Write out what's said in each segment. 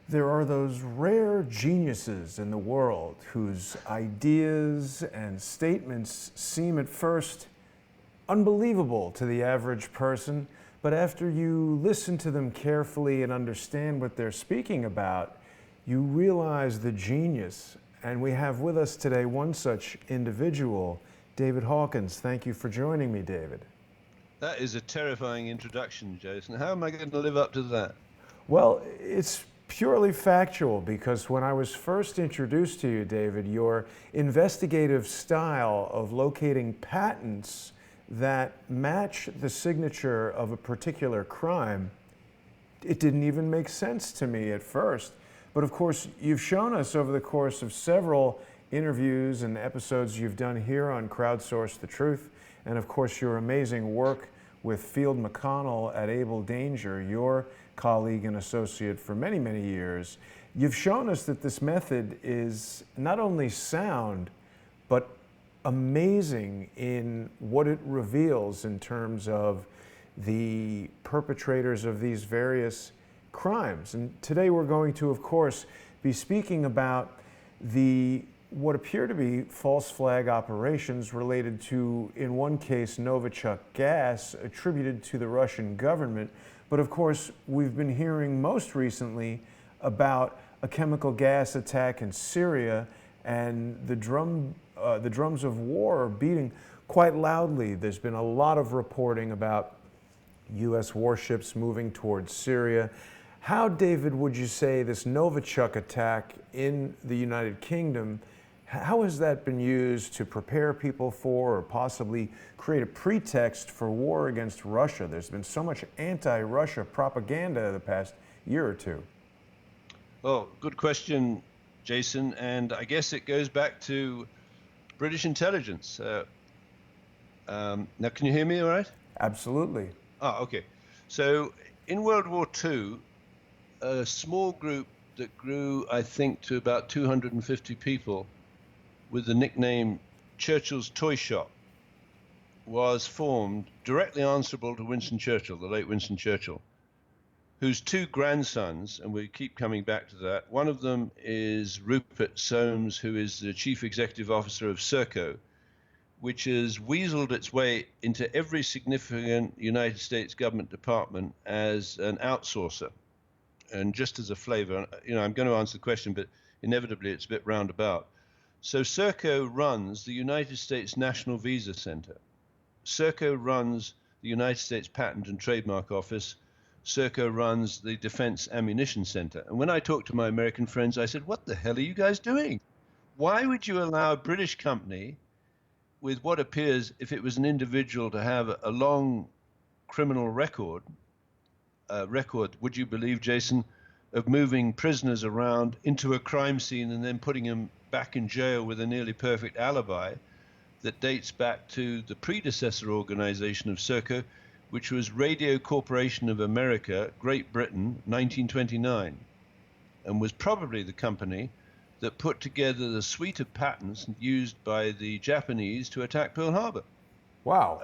There are those rare geniuses in the world whose ideas and statements seem at first unbelievable to the average person, but after you listen to them carefully and understand what they're speaking about, you realize the genius. And we have with us today one such individual, David Hawkins. Thank you for joining me, David. That is a terrifying introduction, Jason. How am I going to live up to that? Well, it's purely factual because when I was first introduced to you, David, your investigative style of locating patents that match the signature of a particular crime, it didn't even make sense to me at first. But of course, you've shown us over the course of several interviews and episodes you've done here on Crowdsource the Truth, and of course your amazing work with Field McConnell at Abel Danger, your colleague and associate for many, many years. You've shown us that this method is not only sound, but amazing in what it reveals in terms of the perpetrators of these various crimes. And today we're going to, of course, be speaking about what appear to be false flag operations related to, in one case, Novicihok gas attributed to the Russian government. But of course, we've been hearing most recently about a chemical gas attack in Syria, and the drums of war are beating quite loudly. There's been a lot of reporting about U.S. warships moving towards Syria. How, David, would you say this Novicihok attack in the United Kingdom, how has that been used to prepare people for or possibly create a pretext for war against Russia? There's been so much anti-Russia propaganda the past year or two. Well, good question, Jason. And I guess it goes back to British intelligence. Now, can you hear me all right? Absolutely. Ah, okay. So in World War II, a small group that grew, I think, to about 250 people with the nickname Churchill's Toy Shop was formed, directly answerable to Winston Churchill, the late Winston Churchill, whose two grandsons, and we keep coming back to that, one of them is Rupert Soames, who is the chief executive officer of Serco, which has weaseled its way into every significant United States government department as an outsourcer. And just as a flavor, I'm going to answer the question, but inevitably it's a bit roundabout. So Serco runs the United States National Visa Center. Serco runs the United States Patent and Trademark Office. Serco runs the Defense Ammunition Center. And when I talked to my American friends, I said, what the hell are you guys doing? Why would you allow a British company with what appears, if it was an individual, to have a long criminal record, would you believe, Jason, of moving prisoners around into a crime scene and then putting them back in jail with a nearly perfect alibi that dates back to the predecessor organization of Serco, which was Radio Corporation of America, Great Britain, 1929, and was probably the company that put together the suite of patents used by the Japanese to attack Pearl Harbor. Wow.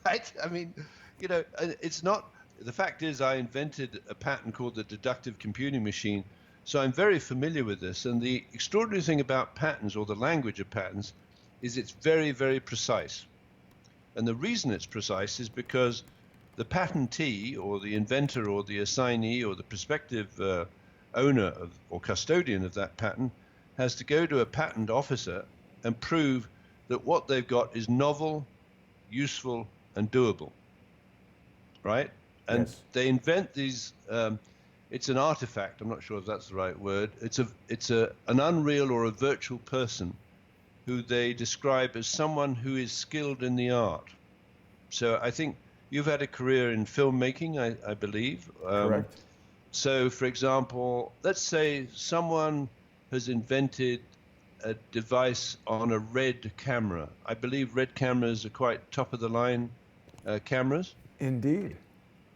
Right? I mean, it's not. The fact is, I invented a patent called the deductive computing machine, so I'm very familiar with this. And the extraordinary thing about patents, or the language of patents, is it's very, very precise. And the reason it's precise is because the patentee, or the inventor, or the assignee, or the prospective owner or custodian of that patent has to go to a patent officer and prove that what they've got is novel, useful, and doable. Right? And yes. They invent these. It's an artifact. I'm not sure if that's the right word. It's an unreal or a virtual person who they describe as someone who is skilled in the art. So I think you've had a career in filmmaking, I believe. Correct. So, for example, let's say someone has invented a device on a RED camera. I believe RED cameras are quite top-of-the-line cameras. Indeed.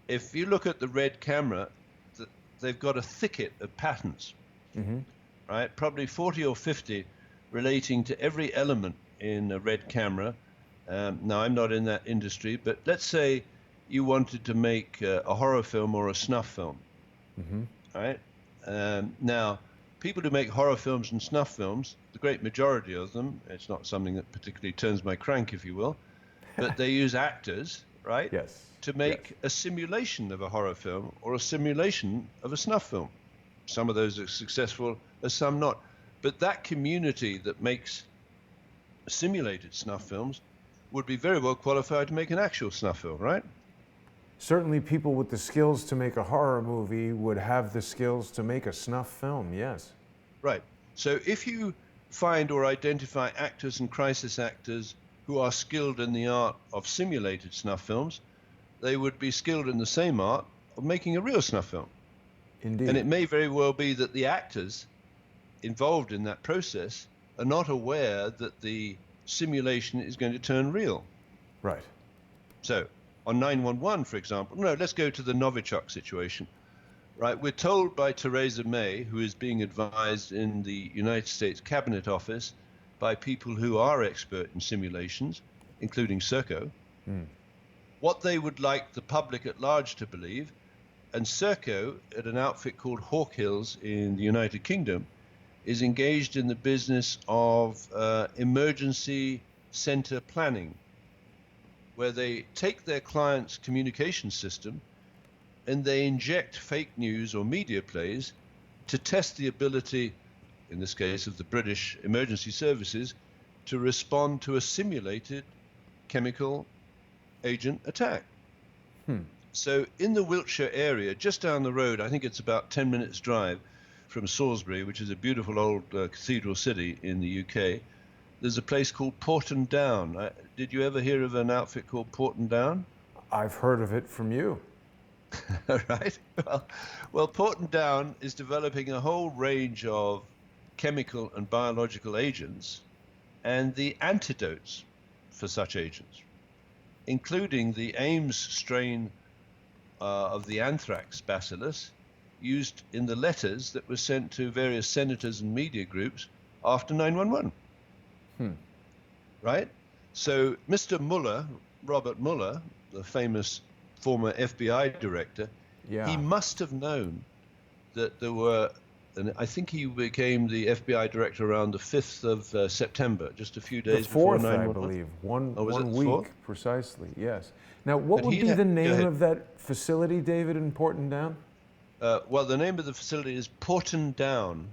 If you look at the RED camera, they've got a thicket of patents, right? Probably 40 or 50 relating to every element in a RED camera. Now, I'm not in that industry, but let's say you wanted to make a horror film or a snuff film, right? Now, people who make horror films and snuff films, the great majority of them, it's not something that particularly turns my crank, if you will, but they use actors, right, Yes. to make a simulation of a horror film or a simulation of a snuff film. Some of those are successful, some not. But that community that makes simulated snuff films would be very well qualified to make an actual snuff film, right? Certainly people with the skills to make a horror movie would have the skills to make a snuff film, yes. Right. So if you find or identify actors and crisis actors who are skilled in the art of simulated snuff films, they would be skilled in the same art of making a real snuff film. Indeed. And it may very well be that the actors involved in that process are not aware that the simulation is going to turn real. Right. So on 911, for example, no, let's go to the Novicihok situation. Right, we're told by Theresa May, who is being advised in the United States Cabinet Office by people who are expert in simulations, including Serco, what they would like the public at large to believe. And Serco, at an outfit called Hawkins in the United Kingdom, is engaged in the business of emergency center planning, where they take their client's communication system and they inject fake news or media plays to test the ability, in this case of the British emergency services, to respond to a simulated chemical agent attack. So in the Wiltshire area, just down the road, I think it's about 10 minutes drive from Salisbury, which is a beautiful old cathedral city in the UK, there's a place called Porton Down. Did you ever hear of an outfit called Porton Down? I've heard of it from you. Right. Well, Porton Down is developing a whole range of chemical and biological agents and the antidotes for such agents, including the Ames strain of the anthrax bacillus used in the letters that were sent to various senators and media groups after 9/11. Right? So Mr. Mueller, Robert Mueller, the famous former FBI director, he must have known that there were, and I think he became the FBI director around the 5th of September, just a few days before 9/11. I believe. One it week, 4th? precisely, yes. Now, what would be the name of that facility, David, in Porton Down? Well, the name of the facility is Porton Down,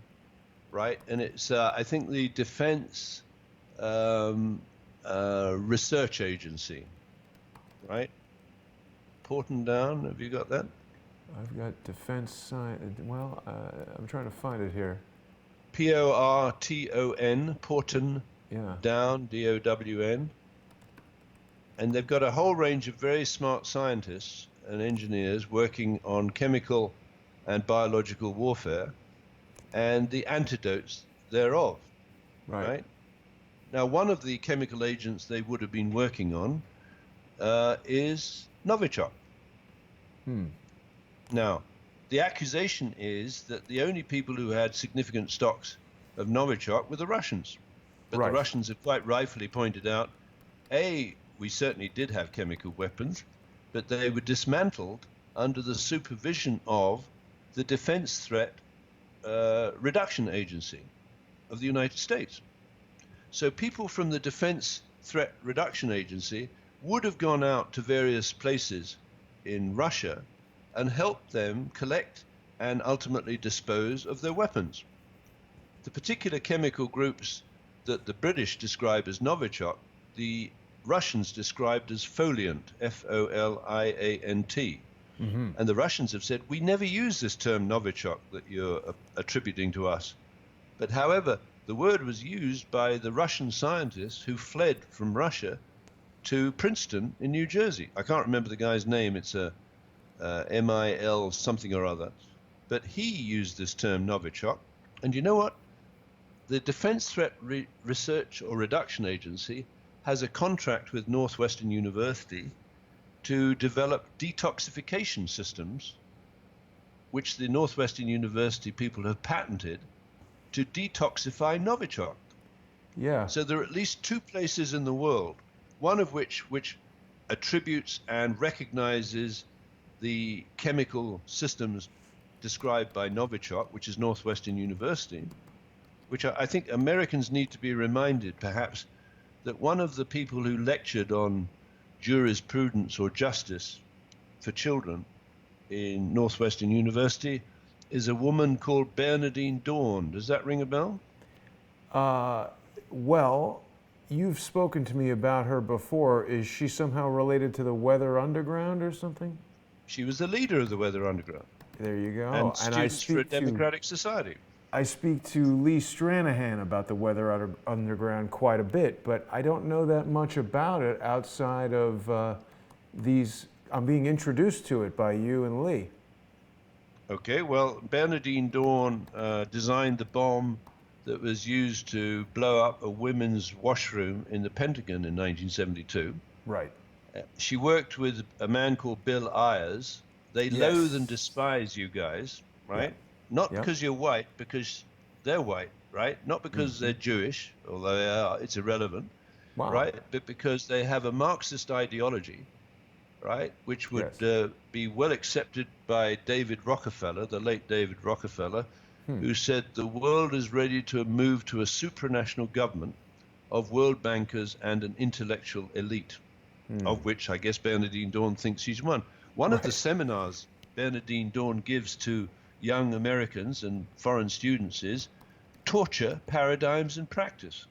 right? And it's, I think, the Defense Research Agency, right? Porton Down, have you got that? I've got Defense Science. Well, I'm trying to find it here. Porton, Porton Down, DOWN. And they've got a whole range of very smart scientists and engineers working on chemical and biological warfare and the antidotes thereof. Right? Now, one of the chemical agents they would have been working on is Novicihok. Now, the accusation is that the only people who had significant stocks of Novicihok were the Russians. But the Russians have quite rightfully pointed out, we certainly did have chemical weapons, but they were dismantled under the supervision of the Defense Threat Reduction Agency of the United States. So people from the Defense Threat Reduction Agency would have gone out to various places in Russia and helped them collect and ultimately dispose of their weapons. The particular chemical groups that the British describe as Novicihok, the Russians described as foliant, F-O-L-I-A-N-T. And the Russians have said, we never use this term Novicihok that you're attributing to us. But however, the word was used by the Russian scientists who fled from Russia to Princeton in New Jersey. I can't remember the guy's name. It's a M-I-L something or other. But he used this term Novicihok. And you know what? The Defense Threat Research or Reduction Agency has a contract with Northwestern University to develop detoxification systems, which the Northwestern University people have patented to detoxify Novicihok. So there are at least 2 places in the world, one of which attributes and recognizes the chemical systems described by Novicihok, which is Northwestern University, which I think Americans need to be reminded, perhaps, that one of the people who lectured on jurisprudence or justice for children in Northwestern University is a woman called Bernardine Dawn. Does that ring a bell? Well, you've spoken to me about her before. Is she somehow related to the Weather Underground or something? She was the leader of the Weather Underground. There you go. And Students for a Democratic Society. I speak to Lee Stranahan about the Weather Underground quite a bit, but I don't know that much about it outside of these. I'm being introduced to it by you and Lee. Okay, well, Bernardine Dawn designed the bomb that was used to blow up a women's washroom in the Pentagon in 1972. Right. She worked with a man called Bill Ayers. They loathe and despise you guys, right? Yeah. Not because you're white, because they're white, right? Not because they're Jewish, although they are, it's irrelevant, right? But because they have a Marxist ideology, right? Which would be well accepted by David Rockefeller, the late David Rockefeller, who said the world is ready to move to a supranational government of world bankers and an intellectual elite, of which I guess Bernardine Dawn thinks she's one. One of the seminars Bernardine Dawn gives to young Americans and foreign students is Torture, Paradigms and Practice.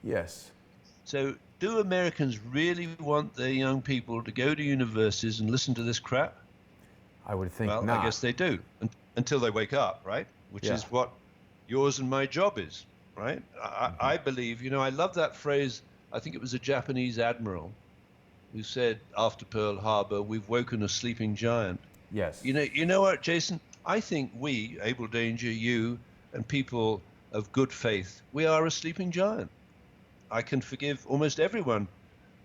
Yes. So do Americans really want their young people to go to universities and listen to this crap? I would think not. not. I guess they do, until they wake up, right? Which is what yours and my job is, right? I believe, I love that phrase. I think it was a Japanese admiral who said after Pearl Harbor, "We've woken a sleeping giant." Yes. You know what, Jason? I think we, Abel Danger, you, and people of good faith, we are a sleeping giant. I can forgive almost everyone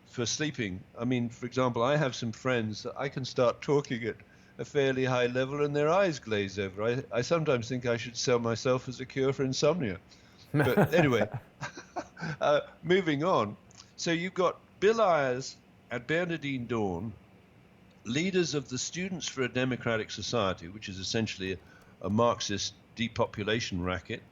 for sleeping. I mean, for example, I have some friends that I can start talking at a fairly high level and their eyes glaze over. I sometimes think I should sell myself as a cure for insomnia. But anyway, moving on. So you've got Bill Ayers and Bernardine Dawn, leaders of the Students for a Democratic Society, which is essentially a Marxist depopulation racket,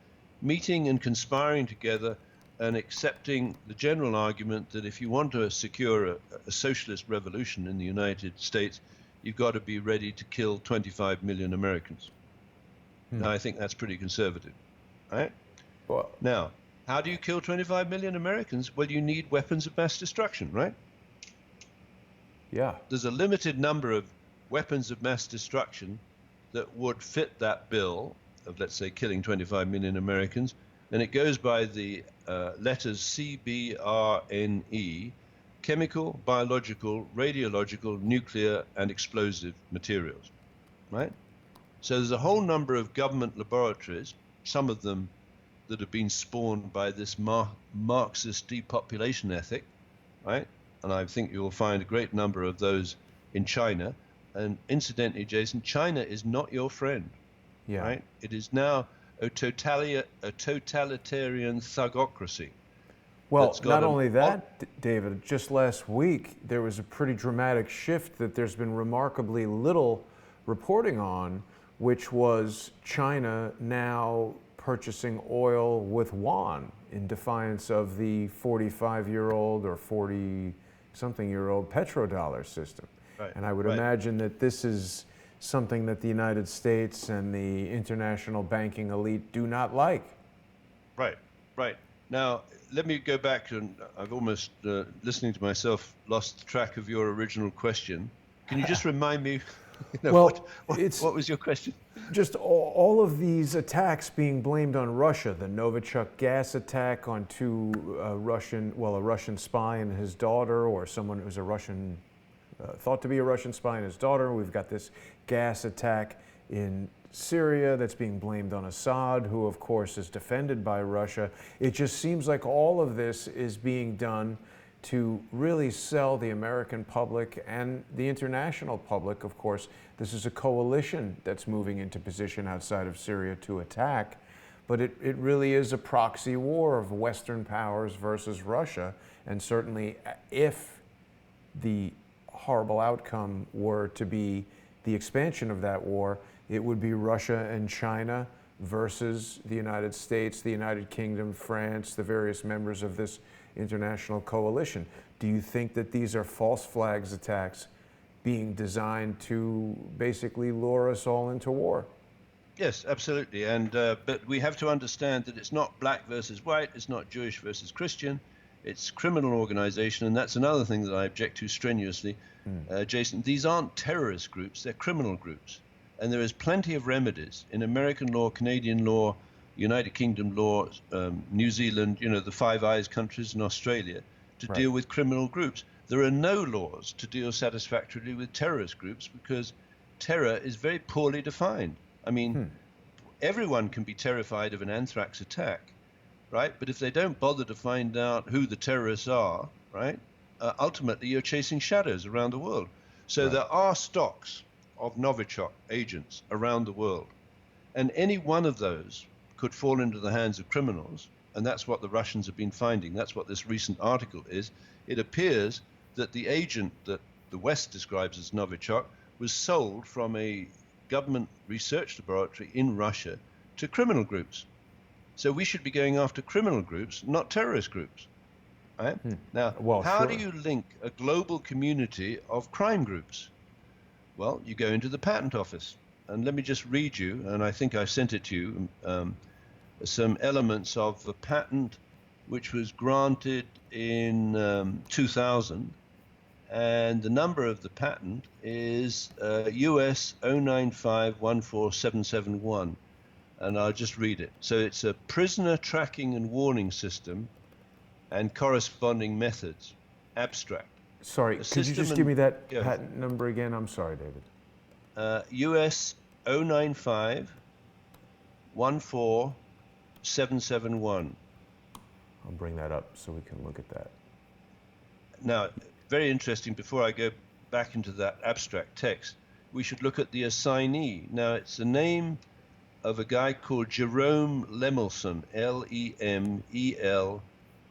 meeting and conspiring together and accepting the general argument that if you want to secure a socialist revolution in the United States, you've got to be ready to kill 25 million Americans. Now, I think that's pretty conservative, right? Well, now, how do you kill 25 million Americans? Well, you need weapons of mass destruction, right? Yeah. There's a limited number of weapons of mass destruction that would fit that bill of, let's say, killing 25 million Americans, and it goes by the letters CBRNE, chemical, biological, radiological, nuclear, and explosive materials, right? So there's a whole number of government laboratories, some of them that have been spawned by this Marxist depopulation ethic, right? And I think you'll find a great number of those in China. And incidentally, Jason, China is not your friend, right? It is now a totalitarian thugocracy. Well, not only that, David, just last week, there was a pretty dramatic shift that there's been remarkably little reporting on, which was China now purchasing oil with yuan in defiance of the 45-year-old or 40-something-year-old petrodollar system. Right, and I would imagine that this is something that the United States and the international banking elite do not like. Right. Now, let me go back, and I've almost, listening to myself, lost track of your original question. Can you just remind me, what was your question? Just all of these attacks being blamed on Russia, the Novicihok gas attack on a Russian spy and his daughter, or someone who's a Russian, thought to be a Russian spy and his daughter. We've got this gas attack in Syria that's being blamed on Assad, who of course is defended by Russia. It just seems like all of this is being done to really sell the American public and the international public. Of course, this is a coalition that's moving into position outside of Syria to attack, but it really is a proxy war of Western powers versus Russia. And certainly if the horrible outcome were to be the expansion of that war, it would be Russia and China versus the United States, the United Kingdom, France, the various members of this international coalition. Do you think that these are false flags attacks being designed to basically lure us all into war? Yes, absolutely. And but we have to understand that it's not black versus white, it's not Jewish versus Christian, it's criminal organization, and that's another thing that I object to strenuously. Jason, these aren't terrorist groups, they're criminal groups. And there is plenty of remedies in American law, Canadian law, United Kingdom law, New Zealand, the Five Eyes countries, and Australia to deal with criminal groups. There are no laws to deal satisfactorily with terrorist groups because terror is very poorly defined. I mean, everyone can be terrified of an anthrax attack, right? But if they don't bother to find out who the terrorists are, right, ultimately you're chasing shadows around the world. So there are stocks of Novicihok agents around the world, and any one of those could fall into the hands of criminals, and that's what the Russians have been finding. That's what this recent article is. It appears that the agent that the West describes as Novicihok was sold from a government research laboratory in Russia to criminal groups. So we should be going after criminal groups, not terrorist groups. Right? Now, how do you link a global community of crime groups? Well, you go into the patent office. And let me just read you, and I think I sent it to you, some elements of the patent which was granted in 2000. And the number of the patent is US 095-14771. And I'll just read it. So it's a prisoner tracking and warning system and corresponding methods, abstract. Sorry, could you just give me that patent number again? I'm sorry, David. US 095-14771. I'll bring that up so we can look at that. Now, very interesting, before I go back into that abstract text, we should look at the assignee. Now, it's the name of a guy called Jerome Lemelson,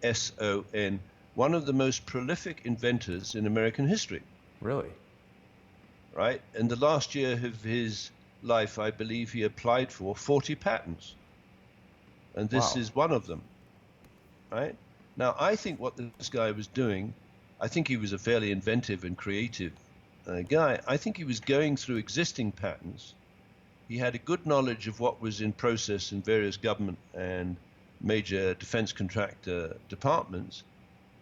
Lemelson, one of the most prolific inventors in American history. Really? Right? In the last year of his life, I believe he applied for 40 patents. And this is one of them. Right? Now, I think what this guy was doing, I think he was a fairly inventive and creative guy. I think he was going through existing patents. He had a good knowledge of what was in process in various government and major defense contractor departments,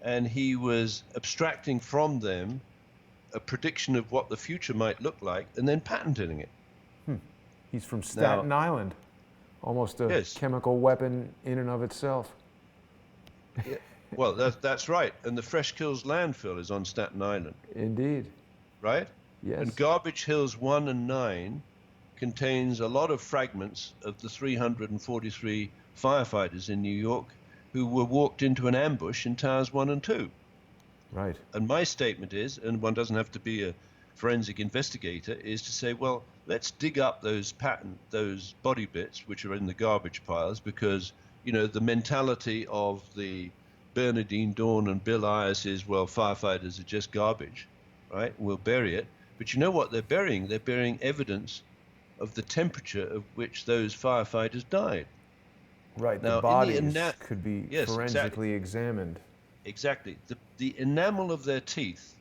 and he was abstracting from them a prediction of what the future might look like and then patenting it. He's from Staten Island, almost a chemical weapon in and of itself. Yeah. Well, that's right. And the Fresh Kills landfill is on Staten Island. Indeed. Right? Yes. And Garbage Hills 1 and 9 contains a lot of fragments of the 343 firefighters in New York who were walked into an ambush in Towers 1 and 2. Right. And my statement is, and one doesn't have to be a forensic investigator, is to say, well, let's dig up those body bits which are in the garbage piles, because, the mentality of the Bernadine Dawn and Bill Ayers is, well, firefighters are just garbage, right? We'll bury it. But you know what they're burying? They're burying evidence of the temperature of which those firefighters died. Right, now, the bodies could be forensically examined. Exactly. The enamel of their teeth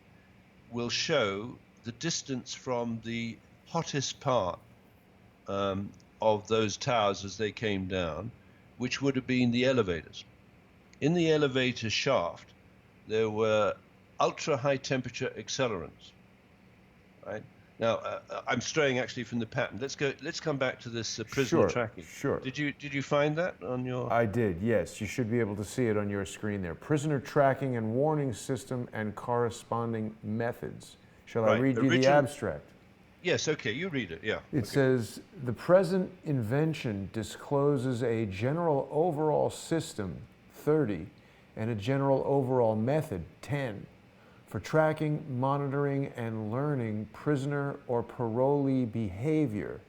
will show the distance from the hottest part of those towers as they came down, which would have been the elevators. In the elevator shaft, there were ultra-high temperature accelerants. Right? Now, I'm straying actually from the patent. Let's come back to this prisoner tracking. Sure. Did you find that on your? I did. Yes, you should be able to see it on your screen there. Prisoner tracking and warning system and corresponding methods. Shall I read you the abstract? Yes. Okay. You read it. Yeah. It says the present invention discloses a general overall system 30 and a general overall method 10. For tracking, monitoring, and learning prisoner or parolee behavior.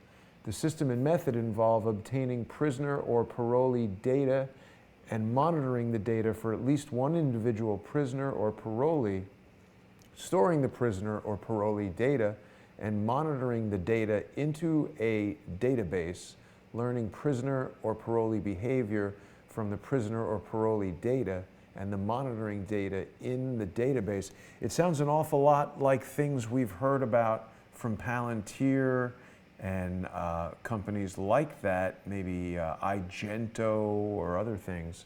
The system and method involve obtaining prisoner or parolee data and monitoring the data for at least one individual prisoner or parolee, storing the prisoner or parolee data, and monitoring the data into a database, learning prisoner or parolee behavior from the prisoner or parolee data and the monitoring data in the database. It sounds an awful lot like things we've heard about from Palantir and companies like that, maybe iGento or other things.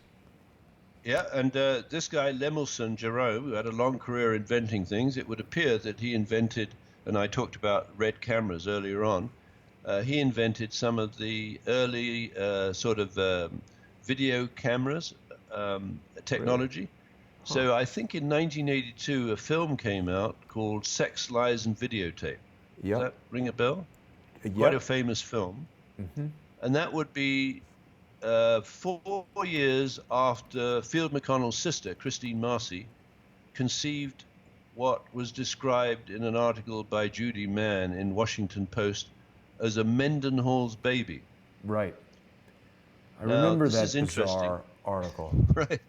Yeah, and this guy, Lemelson Jerome, who had a long career inventing things, it would appear that he invented, and I talked about red cameras earlier on, he invented some of the early video cameras technology. Really? Huh. So I think in 1982, a film came out called Sex, Lies, and Videotape. Yep. Does that ring a bell? Yep. Quite a famous film. Mm-hmm. And that would be 4 years after Field McConnell's sister, Kristine Marcy, conceived what was described in an article by Judy Mann in Washington Post as a Mendenhall's baby. Right. I Now, remember this that is bizarre article. Right.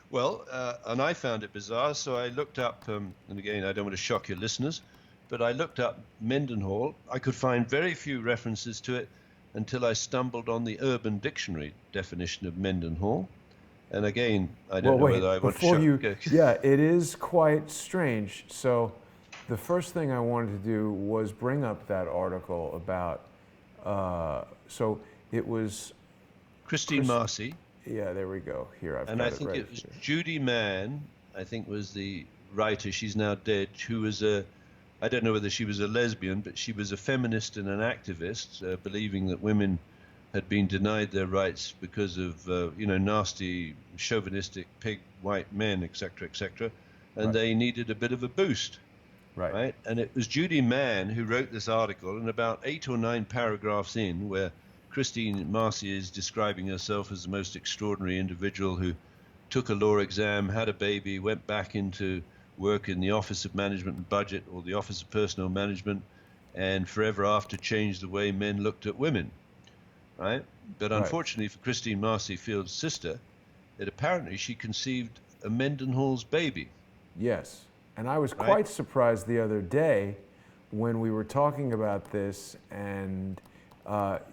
Well, and I found it bizarre, so I looked up, and again, I don't want to shock your listeners, but I looked up Mendenhall. I could find very few references to it until I stumbled on the Urban Dictionary definition of Mendenhall. And again, I don't know whether I want to shock. Yeah, it is quite strange. So the first thing I wanted to do was bring up that article about, so it was Kristine Marcy. Yeah, there we go. Here, I've and got I think right it was here. Judy Mann, I think was the writer, she's now dead, who was I don't know whether she was a lesbian, but she was a feminist and an activist, believing that women had been denied their rights because of, nasty, chauvinistic, pig white men, etc., etc., and they needed a bit of a boost. Right. And it was Judy Mann who wrote this article, and about 8 or 9 paragraphs in, where Kristine Marcy is describing herself as the most extraordinary individual who took a law exam, had a baby, went back into work in the Office of Management and Budget or the Office of Personnel Management, and forever after changed the way men looked at women. Right? But unfortunately for Kristine Marcy, Field's sister, apparently she conceived a Mendenhall's baby. Yes. And I was quite surprised the other day when we were talking about this, and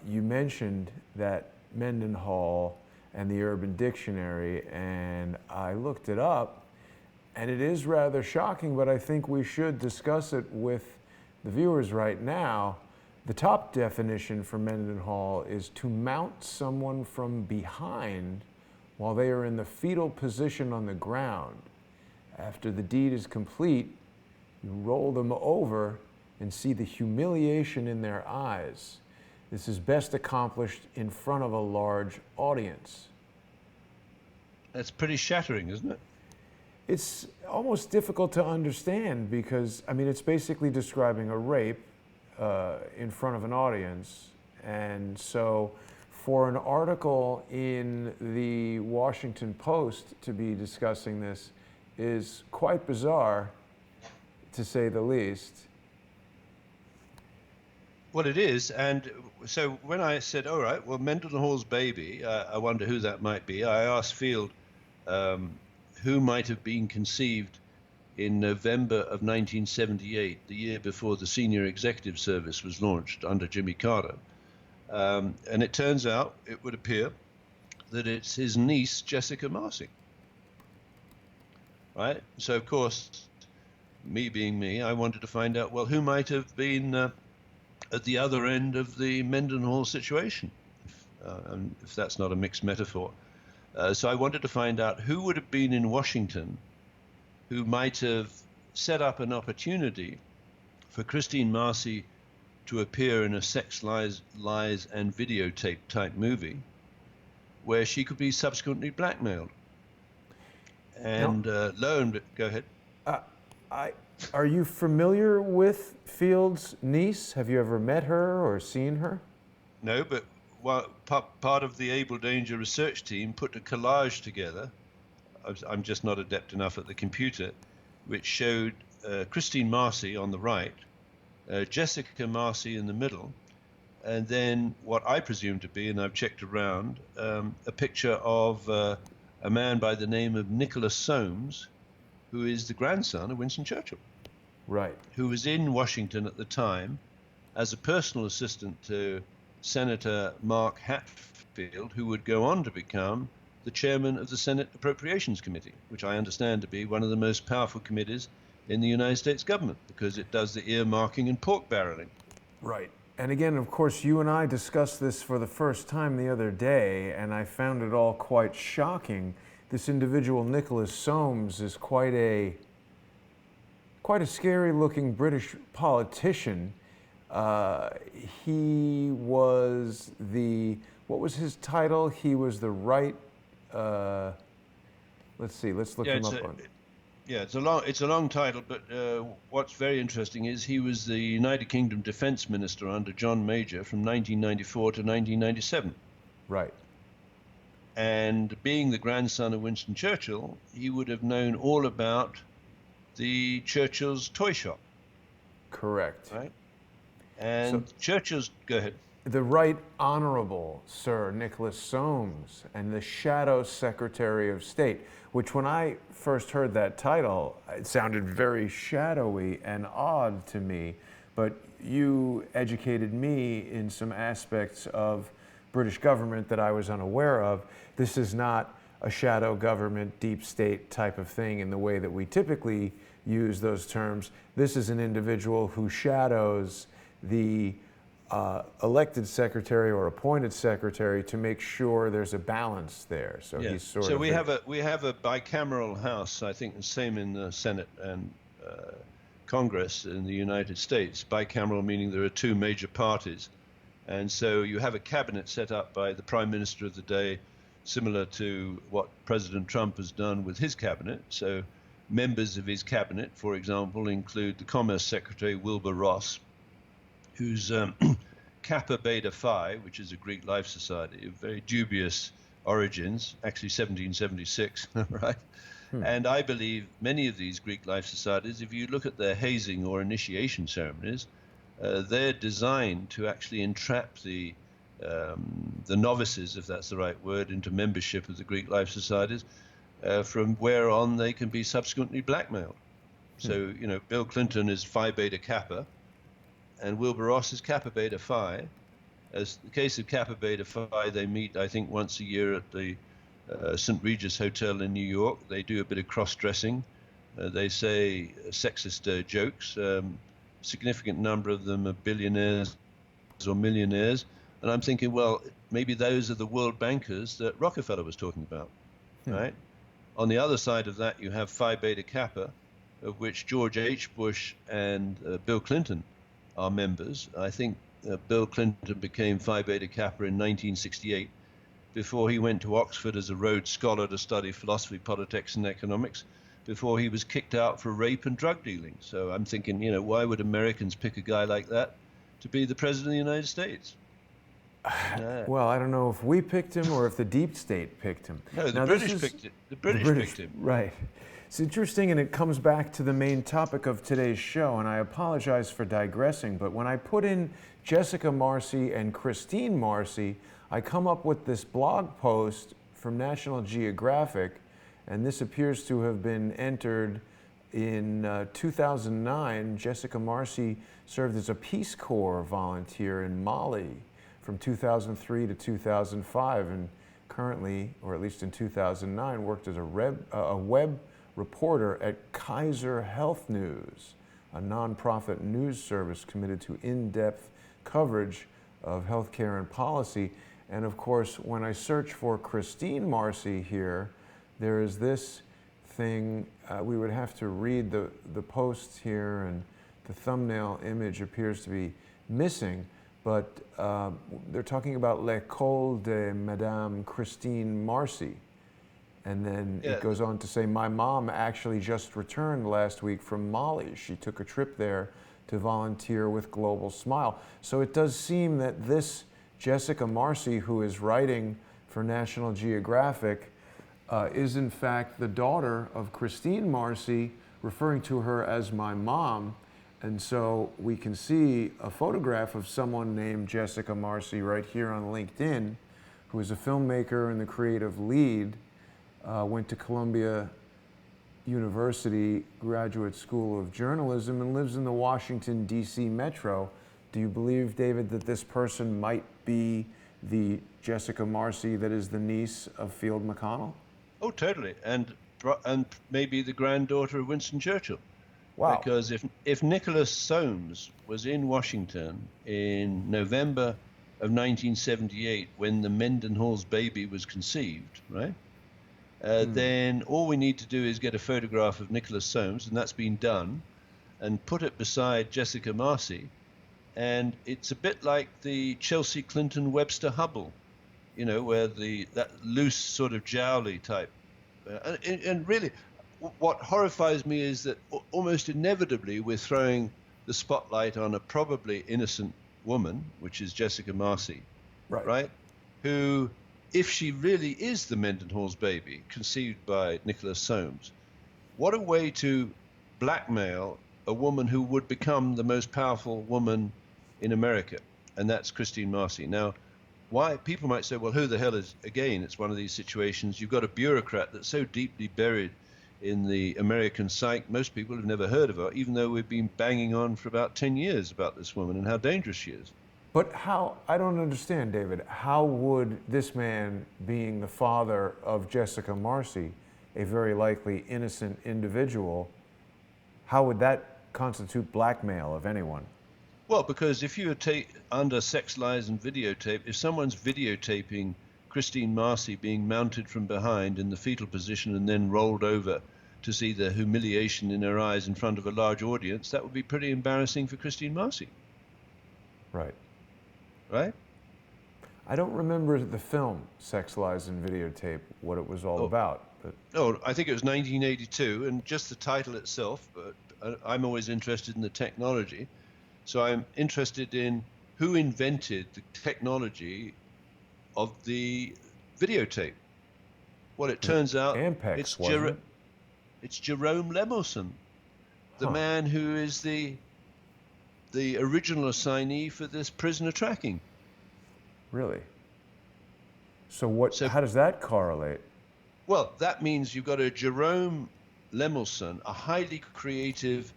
you mentioned that Mendenhall and the Urban Dictionary, and I looked it up, and it is rather shocking, but I think we should discuss it with the viewers right now. The top definition for Mendenhall is to mount someone from behind while they are in the fetal position on the ground. After the deed is complete, you roll them over and see the humiliation in their eyes. This is best accomplished in front of a large audience. That's pretty shattering, isn't it? It's almost difficult to understand because, I mean, it's basically describing a rape in front of an audience. And so for an article in the Washington Post to be discussing this is quite bizarre, to say the least. Well, it is. And so when I said, all right, well, Mendenhall's baby, I wonder who that might be, I asked Field who might have been conceived in November of 1978, the year before the Senior Executive Service was launched under Jimmy Carter. And it turns out, it would appear, that it's his niece, Jessica Marcy. Right? So, of course, me being me, I wanted to find out, well, who might have been at the other end of the Mendenhall situation, if that's not a mixed metaphor. So I wanted to find out who would have been in Washington who might have set up an opportunity for Kristine Marcy to appear in a Sex, Lies, and Videotape type movie where she could be subsequently blackmailed. And go ahead. Are you familiar with Field's niece? Have you ever met her or seen her? No, but part of the Abel Danger research team put a collage together. I'm just not adept enough at the computer, which showed Kristine Marcy on the right, Jessica Marcy in the middle, and then what I presume to be, and I've checked around, a picture of a man by the name of Nicholas Soames, who is the grandson of Winston Churchill. Right. who was in Washington at the time as a personal assistant to Senator Mark Hatfield, who would go on to become the chairman of the Senate Appropriations Committee, which I understand to be one of the most powerful committees in the United States government because it does the earmarking and pork barreling. Right. And again, of course, you and I discussed this for the first time the other day, and I found it all quite shocking. This individual, Nicholas Soames, is quite a scary-looking British politician. He was what was his title? He was the right, let's see, let's look him up on. Yeah, it's a long title, but what's very interesting is he was the United Kingdom Defense Minister under John Major from 1994 to 1997. Right. And being the grandson of Winston Churchill, he would have known all about the Churchill's toy shop. Correct. Right. And so, Churchill's, go ahead. The Right Honorable Sir Nicholas Soames and the Shadow Secretary of State, which when I first heard that title, it sounded very shadowy and odd to me, but you educated me in some aspects of British government that I was unaware of. This is not a shadow government, deep state type of thing in the way that we typically use those terms. This is an individual who shadows the elected secretary or appointed secretary to make sure there's a balance there. So yeah. he's sort so of. we have a bicameral House. I think the same in the Senate and Congress in the United States. Bicameral meaning there are two major parties, and so you have a cabinet set up by the Prime Minister of the day, similar to what President Trump has done with his cabinet. So members of his cabinet, for example, include the Commerce Secretary Wilbur Ross, who's Kappa Beta Phi, which is a Greek life society of very dubious origins, actually 1776, right? And I believe many of these Greek life societies, if you look at their hazing or initiation ceremonies, they're designed to actually entrap the novices, if that's the right word, into membership of the Greek life societies, from where on they can be subsequently blackmailed. So, you know, Bill Clinton is Phi Beta Kappa, and Wilbur Ross is Kappa Beta Phi. As the case of Kappa Beta Phi, they meet, I think, once a year at the St. Regis Hotel in New York. They do a bit of cross-dressing. They say sexist jokes. Significant number of them are billionaires or millionaires. And I'm thinking, well, maybe those are the world bankers that Rockefeller was talking about, right? On the other side of that, you have Phi Beta Kappa, of which George H. Bush and Bill Clinton are members. I think Bill Clinton became Phi Beta Kappa in 1968 before he went to Oxford as a Rhodes Scholar to study philosophy, politics, and economics, before he was kicked out for rape and drug dealing. So I'm thinking, you know, why would Americans pick a guy like that to be the President of the United States? Well, I don't know if we picked him or if the deep state picked him. No, the British picked it. The British picked him. Right. It's interesting, and it comes back to the main topic of today's show, and I apologize for digressing, but when I put in Jessica Marcy and Kristine Marcy, I come up with this blog post from National Geographic, and this appears to have been entered in 2009. Jessica Marcy served as a Peace Corps volunteer in Mali from 2003 to 2005, and currently, or at least in 2009, worked as a web reporter at Kaiser Health News, a nonprofit news service committed to in-depth coverage of healthcare and policy. And of course, when I search for Kristine Marcy here, there is this thing. We would have to read the posts here, and the thumbnail image appears to be missing, but they're talking about L'École de Madame Kristine Marcy. And then it goes on to say, my mom actually just returned last week from Mali. She took a trip there to volunteer with Global Smile. So it does seem that this Jessica Marcy, who is writing for National Geographic, is in fact the daughter of Kristine Marcy, referring to her as my mom. And so we can see a photograph of someone named Jessica Marcy right here on LinkedIn, who is a filmmaker and the creative lead. Went to Columbia University Graduate School of Journalism and lives in the Washington, D.C. metro. Do you believe, David, that this person might be the Jessica Marcy that is the niece of Field McConnell? Oh, totally. And maybe the granddaughter of Winston Churchill. Wow. Because if Nicholas Soames was in Washington in November of 1978 when the Mendenhall's baby was conceived, right? Then all we need to do is get a photograph of Nicholas Soames, and that's been done, and put it beside Jessica Marcy, and it's a bit like the Chelsea Clinton Webster Hubble, you know, where that loose sort of jowly type, and really, what horrifies me is that almost inevitably we're throwing the spotlight on a probably innocent woman, which is Jessica Marcy, right? Who, if she really is the Mendenhall's baby conceived by Nicholas Soames, what a way to blackmail a woman who would become the most powerful woman in America, and that's Kristine Marcy. Now, why people might say, well, who the hell is, again, it's one of these situations, you've got a bureaucrat that's so deeply buried in the American psyche, most people have never heard of her, even though we've been banging on for about 10 years about this woman and how dangerous she is. But how, I don't understand, David, how would this man, being the father of Jessica Marcy, a very likely innocent individual, how would that constitute blackmail of anyone? Well, because if you under sex lies and videotape, if someone's videotaping Kristine Marcy being mounted from behind in the fetal position and then rolled over to see the humiliation in her eyes in front of a large audience, that would be pretty embarrassing for Kristine Marcy. Right. Right? I don't remember the film Sex, Lies, and Videotape, what it was all about. But... Oh, I think it was 1982, and just the title itself, but I'm always interested in the technology. So I'm interested in who invented the technology of the videotape. Well, it turns out Ampex, it's Jerome Lemelson, the man who is the original assignee for this prisoner tracking. Really? So how does that correlate? Well, that means you've got a Jerome Lemelson, a highly creative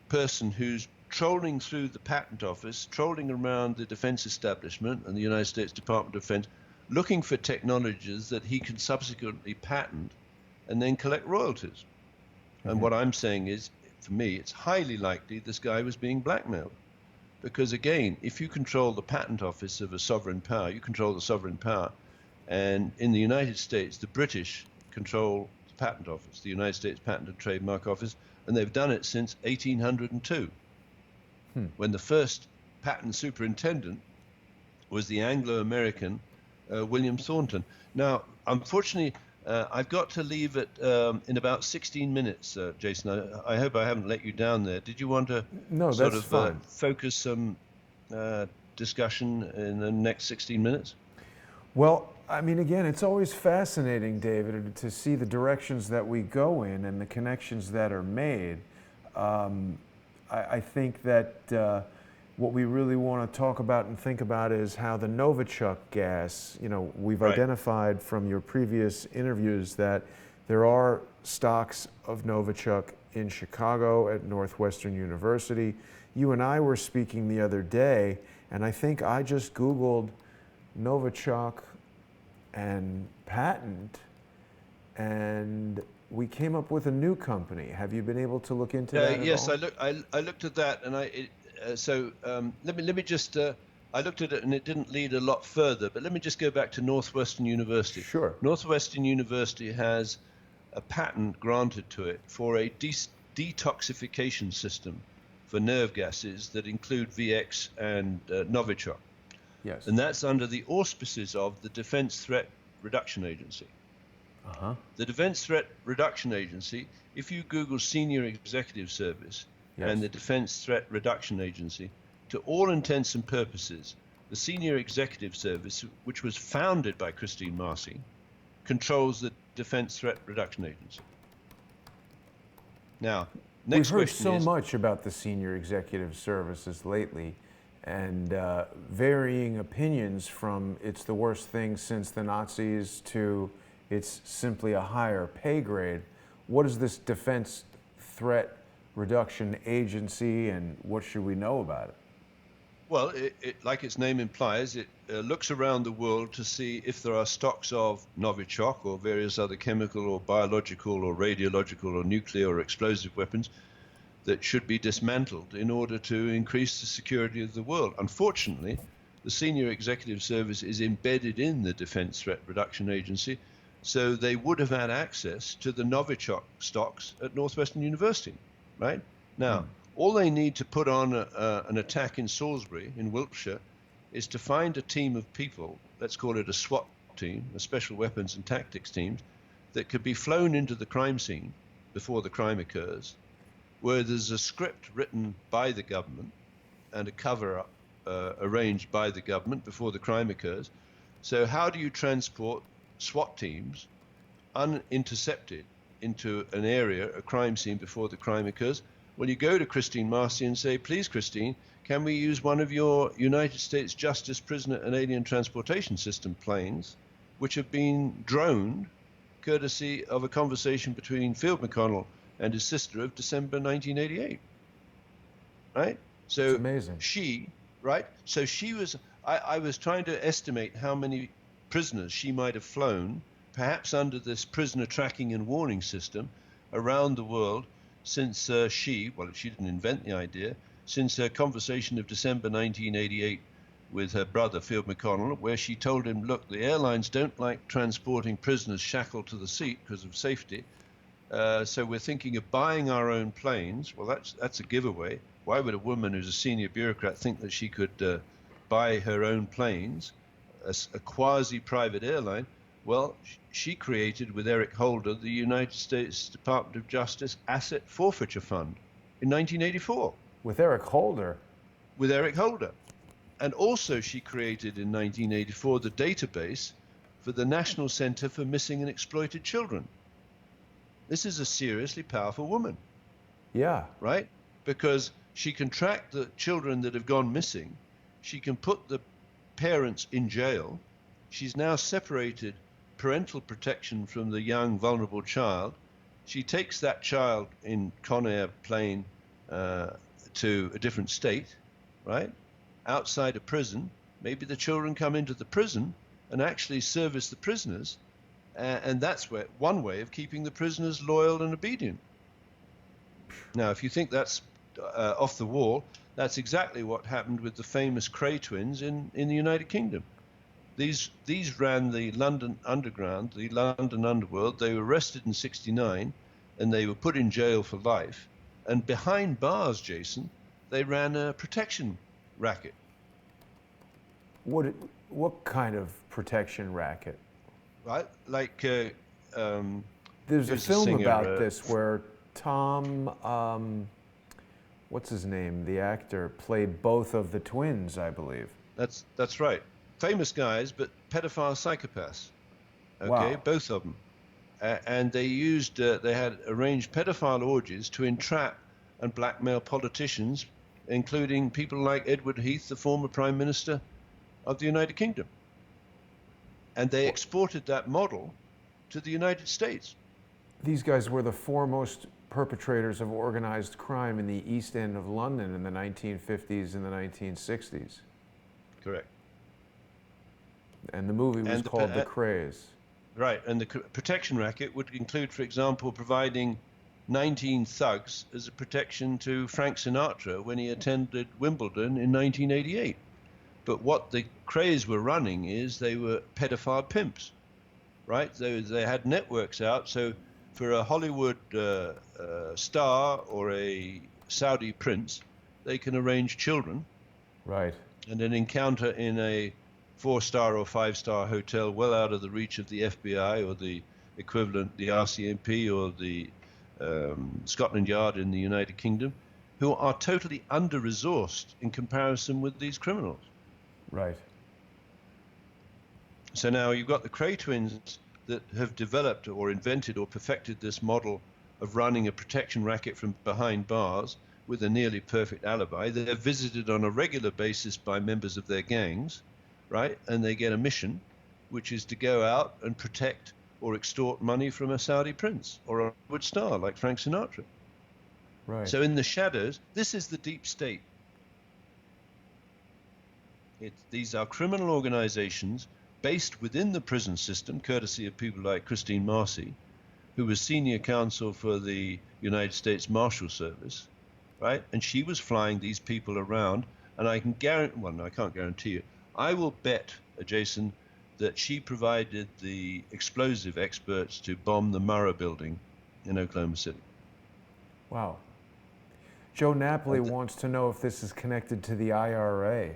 person who's trolling through the patent office, trolling around the defense establishment and the United States Department of Defense, looking for technologies that he can subsequently patent and then collect royalties. And what I'm saying is, for me, it's highly likely this guy was being blackmailed. Because again, if you control the patent office of a sovereign power, you control the sovereign power. And in the United States, the British control the patent office, the United States Patent and Trademark Office, and they've done it since 1802, when the first patent superintendent was the Anglo-American William Thornton. Now, unfortunately, I've got to leave it in about 16 minutes, Jason. I hope I haven't let you down there. Did you want to focus some discussion in the next 16 minutes? Well, I mean, again, it's always fascinating, David, to see the directions that we go in and the connections that are made. I think that what we really want to talk about and think about is how the Novicihok gas, you know, we've identified from your previous interviews that there are stocks of Novicihok in Chicago at Northwestern University. You and I were speaking the other day, and I think I just Googled Novicihok and patent, and we came up with a new company. Have you been able to look into that yes, at all? I looked at that, and let me just I looked at it and it didn't lead a lot further, but let me just go back to Northwestern University. Sure. Northwestern University has a patent granted to it for a detoxification system for nerve gases that include VX and Novicihok. Yes. And that's under the auspices of the Defense Threat Reduction Agency. The Defense Threat Reduction Agency, if you Google Senior Executive Service and the Defense Threat Reduction Agency, to all intents and purposes, the Senior Executive Service, which was founded by Kristine Marcy, controls the Defense Threat Reduction Agency. Now, next We've heard question so is, much about the Senior Executive Services lately, and varying opinions from it's the worst thing since the Nazis to it's simply a higher pay grade. what is this Defense Threat Reduction Agency, and what should we know about it? Well, like its name implies, it looks around the world to see if there are stocks of Novicihok or various other chemical or biological or radiological or nuclear or explosive weapons that should be dismantled in order to increase the security of the world. Unfortunately, the senior executive service is embedded in the Defense Threat Reduction Agency, so they would have had access to the Novicihok stocks at Northwestern University, right? Now, all they need to put on an attack in Salisbury, in Wiltshire, is to find a team of people, let's call it a SWAT team, a Special Weapons and Tactics team, that could be flown into the crime scene before the crime occurs, where there's a script written by the government and a cover-up arranged by the government before the crime occurs. So how do you transport SWAT teams unintercepted into an area, a crime scene, before the crime occurs? Well, you go to Kristine Marcy and say, please, Kristine, can we use one of your United States Justice Prisoner and Alien Transportation System planes, which have been droned courtesy of a conversation between Field McConnell and his sister of December 1988, right? So it's amazing. So she was, I was trying to estimate how many prisoners she might have flown, perhaps under this prisoner tracking and warning system, around the world since she didn't invent the idea, since her conversation of December 1988 with her brother, Field McConnell, where she told him, look, the airlines don't like transporting prisoners shackled to the seat because of safety, so we're thinking of buying our own planes. Well, that's a giveaway. Why would a woman who's a senior bureaucrat think that she could buy her own planes, a quasi-private airline? Well, she created with Eric Holder the United States Department of Justice Asset Forfeiture Fund in 1984. With Eric Holder? With Eric Holder. And also she created in 1984 the database for the National Center for Missing and Exploited Children. This is a seriously powerful woman. Yeah. Right? Because she can track the children that have gone missing. She can put the parents in jail. She's now separated parental protection from the young, vulnerable child. She takes that child in ConAir plane to a different state, right? Outside a prison. Maybe the children come into the prison and actually service the prisoners. And that's one way of keeping the prisoners loyal and obedient. Now, if you think that's off the wall, that's exactly what happened with the famous Cray twins in the United Kingdom. These ran the London Underground, the London Underworld. They were arrested in '69, and they were put in jail for life. And behind bars, Jason, they ran a protection racket. What kind of protection racket? Right, like there's a film about this where Tom, what's his name? The actor played both of the twins, I believe. That's right. Famous guys, but pedophile psychopaths. Okay, wow. Both of them. And they used, they had arranged pedophile orgies to entrap and blackmail politicians, including people like Edward Heath, the former Prime Minister of the United Kingdom. And they exported that model to the United States. These guys were the foremost perpetrators of organized crime in the East End of London in the 1950s and the 1960s. Correct. And the movie was called The Craze. Right, and the protection racket would include, for example, providing 19 thugs as a protection to Frank Sinatra when he attended Wimbledon in 1988. But what the Craze were running is they were pedophile pimps, right? They had networks out, so for a Hollywood star or a Saudi prince, they can arrange children. Right. And an encounter in a 4-star or 5-star hotel well out of the reach of the FBI or the equivalent, the RCMP or the Scotland Yard in the United Kingdom, who are totally under-resourced in comparison with these criminals. Right. So now you've got the Cray twins that have developed or invented or perfected this model of running a protection racket from behind bars with a nearly perfect alibi. They're visited on a regular basis by members of their gangs, right? And they get a mission, which is to go out and protect or extort money from a Saudi prince or a Hollywood star like Frank Sinatra. Right. So in the shadows, this is the deep state. These are criminal organizations based within the prison system, courtesy of people like Kristine Marcy, who was senior counsel for the United States Marshal Service, right? And she was flying these people around, and I can guarantee, well, no, I can't guarantee you, I will bet, Jason, that she provided the explosive experts to bomb the Murrah building in Oklahoma City. Wow. Joe Napoli wants to know if this is connected to the IRA.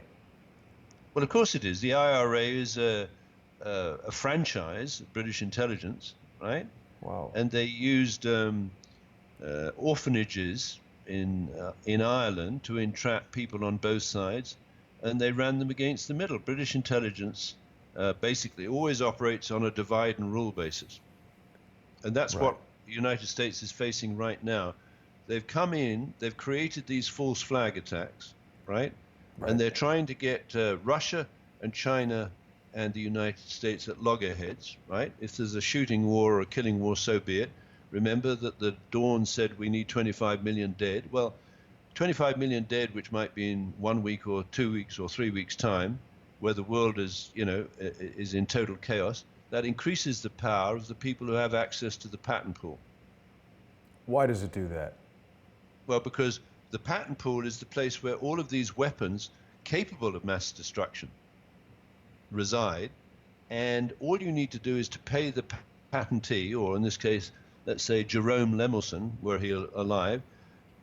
Well, of course it is. The IRA is a franchise, British intelligence, right? Wow. And they used orphanages in Ireland to entrap people on both sides, and they ran them against the middle. British intelligence basically always operates on a divide and rule basis. And that's Right. what the United States is facing right now. They've come in, they've created these false flag attacks, right? And they're trying to get Russia and China and the United States at loggerheads, right? If there's a shooting war or a killing war, so be it. Remember that the Dawn said we need 25 million dead. Well, 25 million dead, which might be in 1 week or 2 weeks or 3 weeks' time, where the world is, is in total chaos, that increases the power of the people who have access to the patent pool. Why does it do that? Well, because the patent pool is the place where all of these weapons capable of mass destruction reside, and all you need to do is to pay the patentee, or in this case, let's say Jerome Lemelson, were he alive,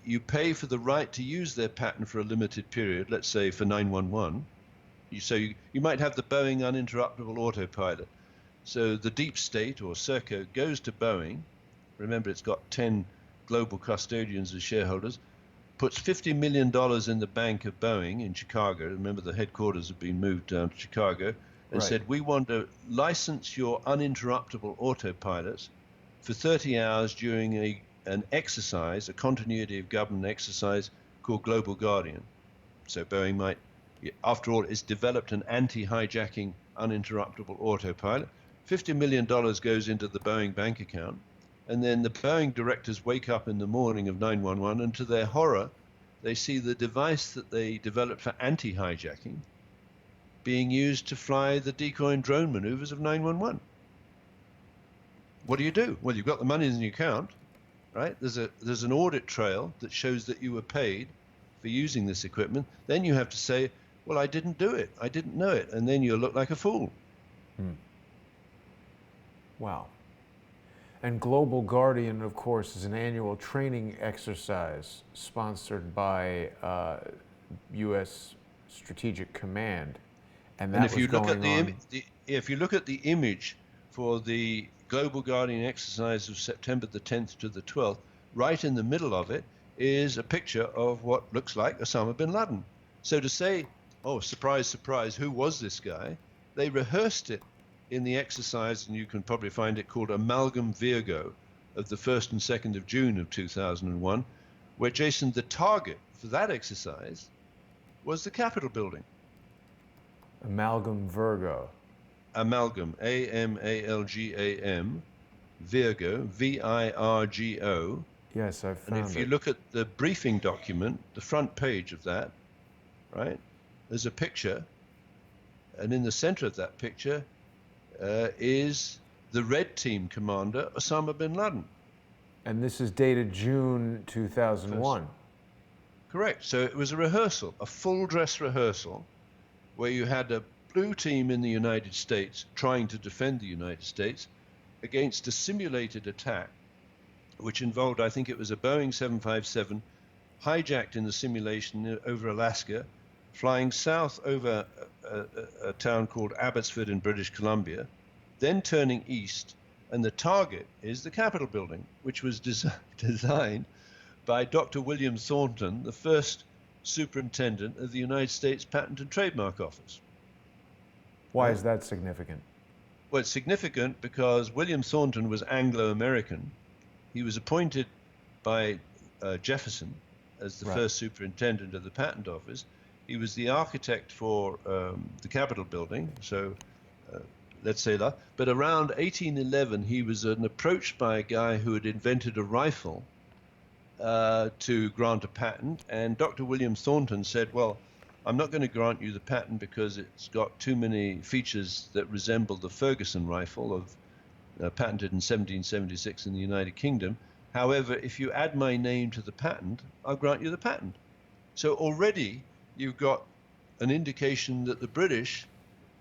you pay for the right to use their patent for a limited period, let's say for 911. So you might have the Boeing uninterruptible autopilot. So the deep state, or Serco, goes to Boeing. Remember, it's got 10 global custodians as shareholders, puts $50 million in the bank of Boeing in Chicago. Remember, the headquarters have been moved down to Chicago, and said, we want to license your uninterruptible autopilots for 30 hours during an exercise, a continuity of government exercise called Global Guardian. So Boeing might, after all, it's developed an anti-hijacking uninterruptible autopilot. $50 million goes into the Boeing bank account. And then the Boeing directors wake up in the morning of 911, and to their horror, they see the device that they developed for anti-hijacking being used to fly the decoy and drone maneuvers of 911. What do? Well, you've got the money in your account, right? There's an audit trail that shows that you were paid for using this equipment. Then you have to say, well, I didn't do it. I didn't know it. And then you'll look like a fool. Wow. And Global Guardian, of course, is an annual training exercise sponsored by U.S. Strategic Command, and if you look at if you look at the image for the Global Guardian exercise of September the 10th to the 12th, right in the middle of it is a picture of what looks like Osama bin Laden. So to say, oh, surprise, surprise, who was this guy? They rehearsed it in the exercise, and you can probably find it, called Amalgam Virgo, of the 1st and 2nd of June of 2001, where, Jason, the target for that exercise was the Capitol building. Amalgam Virgo. Amalgam, A-M-A-L-G-A-M, Virgo, V-I-R-G-O. Yes, I've found it. And if you look at the briefing document, the front page of that, right, there's a picture, and in the center of that picture is the Red Team commander, Osama bin Laden. And this is dated June 2001. Correct. So it was a rehearsal, a full dress rehearsal, where you had a blue team in the United States trying to defend the United States against a simulated attack, which involved, I think it was a Boeing 757 hijacked in the simulation over Alaska, flying south over a town called Abbotsford in British Columbia, then turning east, and the target is the Capitol building, which was designed by Dr. William Thornton, the first superintendent of the United States Patent and Trademark Office. Why is that significant? Well, it's significant because William Thornton was Anglo-American. He was appointed by Jefferson as the first superintendent of the Patent Office. He was the architect for the Capitol building, so let's say that. But around 1811, he was approached by a guy who had invented a rifle to grant a patent. And Dr. William Thornton said, well, I'm not going to grant you the patent because it's got too many features that resemble the Ferguson rifle patented in 1776 in the United Kingdom. However, if you add my name to the patent, I'll grant you the patent. So already you've got an indication that the British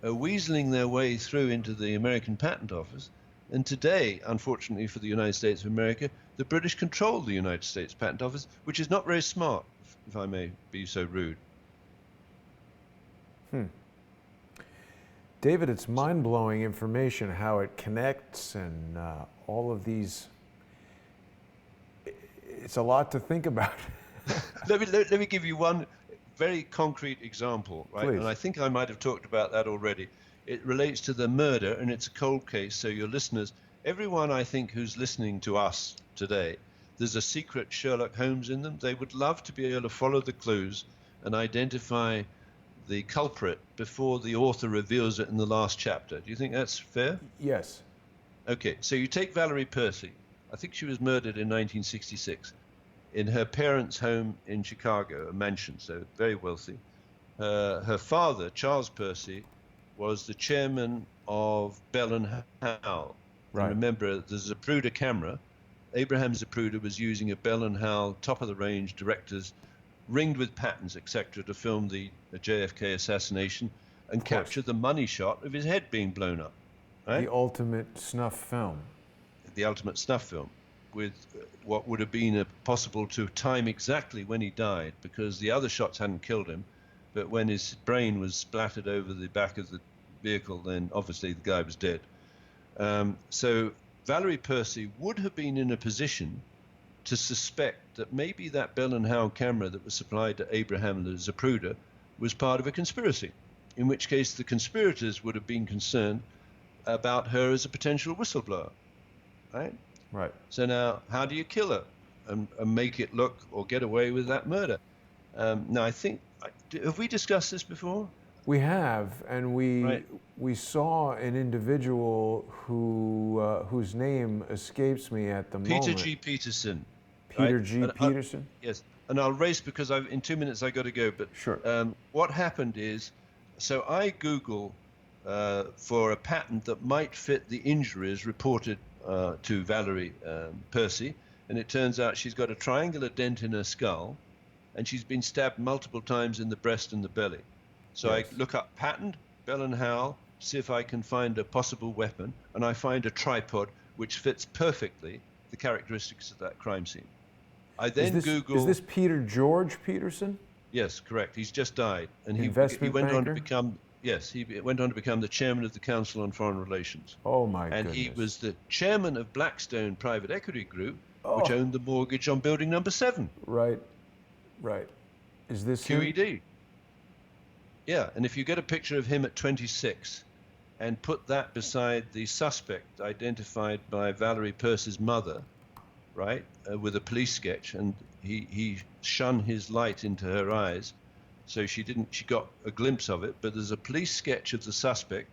are weaseling their way through into the American Patent Office. And today, unfortunately for the United States of America, the British control the United States Patent Office, which is not very smart, if I may be so rude. David, it's mind-blowing information how it connects and all of these. It's a lot to think about. Let me give you one very concrete example, right? Please. And I think I might have talked about that already. It relates to the murder, and it's a cold case, so your listeners, everyone I think who's listening to us today, there's a secret Sherlock Holmes in them. They would love to be able to follow the clues and identify the culprit before the author reveals it in the last chapter. Do you think that's fair? Yes. Okay, so you take Valerie Percy. I think she was murdered in 1966 in her parents' home in Chicago, a mansion, so very wealthy. Her father, Charles Percy, was the chairman of Bell and Howell. Right. And remember, the Zapruder camera, Abraham Zapruder was using a Bell and Howell top-of-the-range directors ringed with patents, etc., to film the JFK assassination and capture the money shot of his head being blown up. Right? The ultimate snuff film. The ultimate snuff film, with what would have been possible to time exactly when he died, because the other shots hadn't killed him, but when his brain was splattered over the back of the vehicle, then obviously the guy was dead. So Valerie Percy would have been in a position to suspect that maybe that Bell and Howell camera that was supplied to Abraham Zapruder was part of a conspiracy, in which case the conspirators would have been concerned about her as a potential whistleblower, right? Right. So now, how do you kill her and make it look or get away with that murder? Now, I think, have we discussed this before? We have, and we saw an individual whose name escapes me at the moment. Peter G. Peterson. Peter right? G. Peterson? Yes, and I'll race because in 2 minutes I got to go. But sure. What happened is, so I Google for a patent that might fit the injuries reported to Valerie Percy, and it turns out she's got a triangular dent in her skull, and she's been stabbed multiple times in the breast and the belly. So yes. I look up patent, Bell and Howell, see if I can find a possible weapon, and I find a tripod which fits perfectly the characteristics of that crime scene. I then Google... Is this Peter George Peterson? Yes, correct. He's just died. And he went on to become... Yes, he went on to become the chairman of the Council on Foreign Relations. Oh, my goodness. And he was the chairman of Blackstone Private Equity Group, which owned the mortgage on building number 7. Right, right. Is this QED? him? Yeah, and if you get a picture of him at 26 and put that beside the suspect identified by Valerie Percy's mother, right, with a police sketch, and he shone his light into her eyes, so she got a glimpse of it, but there's a police sketch of the suspect.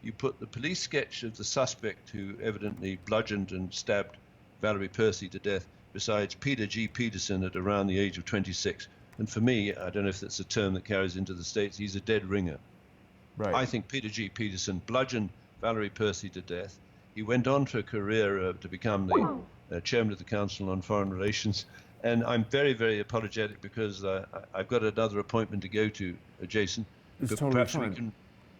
You put the police sketch of the suspect who evidently bludgeoned and stabbed Valerie Percy to death besides Peter G. Peterson at around the age of 26. And for me, I don't know if that's a term that carries into the States, he's a dead ringer. Right. I think Peter G. Peterson bludgeoned Valerie Percy to death. He went on to a career to become the chairman of the Council on Foreign Relations. And I'm very, very apologetic because I've got another appointment to go to, Jason. It's but totally perhaps fine.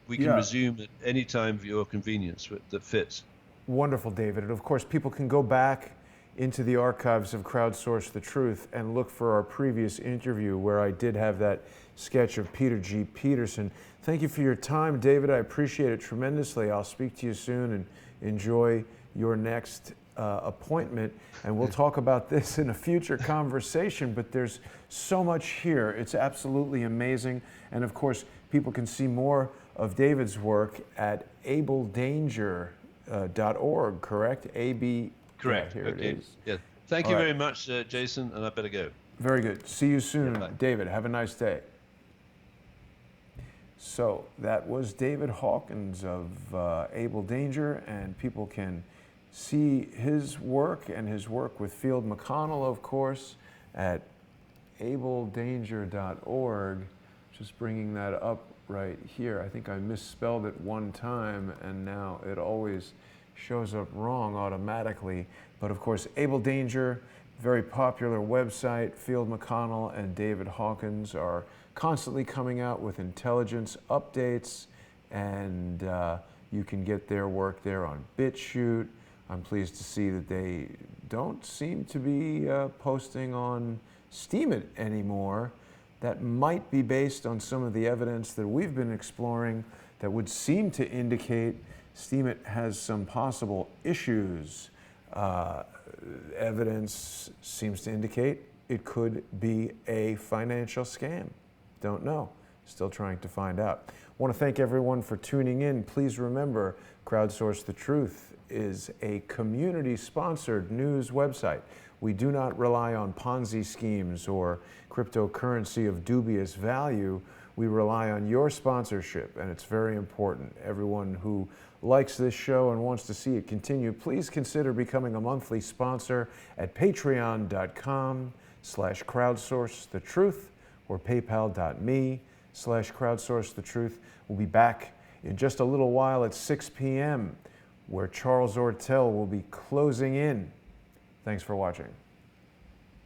we can resume at any time of your convenience that fits. Wonderful, David. And of course, people can go back into the archives of Crowdsource the Truth and look for our previous interview where I did have that sketch of Peter G. Peterson. Thank you for your time, David. I appreciate it tremendously. I'll speak to you soon and enjoy your next appointment, and we'll talk about this in a future conversation, but there's so much here. It's absolutely amazing. And of course, people can see more of David's work at abeldanger.org, correct? Correct. Here okay. it is. Yeah. Thank you very much, Jason, and I better go. Very good. See you soon, Bye. David. Have a nice day. So that was David Hawkins of Abel Danger, and people can see his work and his work with Field McConnell, of course, at abeldanger.org. Just bringing that up right here. I think I misspelled it one time, and now it always shows up wrong automatically. But of course, Abel Danger, very popular website. Field McConnell and David Hawkins are constantly coming out with intelligence updates, and you can get their work there on BitChute. I'm pleased to see that they don't seem to be posting on Steemit anymore. That might be based on some of the evidence that we've been exploring that would seem to indicate Steemit has some possible issues. Evidence seems to indicate it could be a financial scam. Don't know. Still trying to find out. I want to thank everyone for tuning in. Please remember, Crowdsource the Truth is a community-sponsored news website. We do not rely on Ponzi schemes or cryptocurrency of dubious value. We rely on your sponsorship, and it's very important. Everyone who likes this show and wants to see it continue, please consider becoming a monthly sponsor at patreon.com/crowdsourcethetruth or paypal.me/crowdsourcethetruth. We'll be back in just a little while at 6 p.m. where Charles Ortel will be closing in. Thanks for watching.